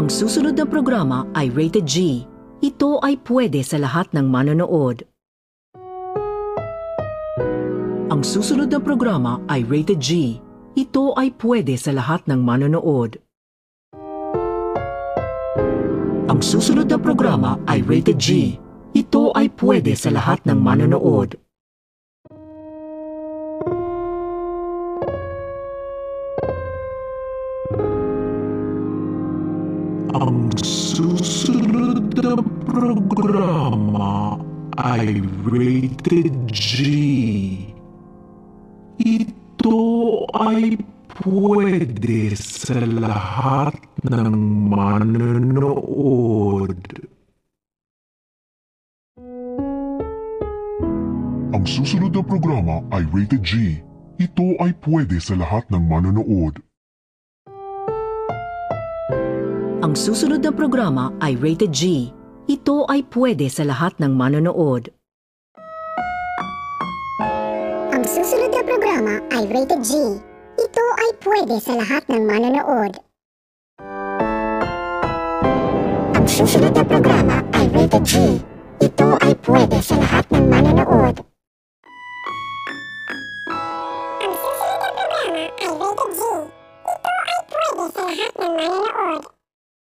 Ang susunod na programa ay rated G. Ito ay pwede sa lahat ng manonood. Ang susunod na programa ay rated G. Ito ay pwede sa lahat ng manonood. Ang susunod na programa ay rated G. Ito ay pwede sa lahat ng manonood. Ang susunod na programa ay rated G. Ito ay pwede sa lahat ng manonood. Ang susunod na programa ay rated G. Ito ay pwede sa lahat ng manonood. Ang susunod na programa ay rated G. Ito ay pwede sa lahat ng manonood. Ang susunod na programa ay rated G. Ito ay pwede sa lahat ng manonood. Ang susunod na programa ay rated G. Ito ay pwede sa lahat ng manonood. Ang susunod na programa ay rated G. Ito ay pwede sa lahat ng manonood.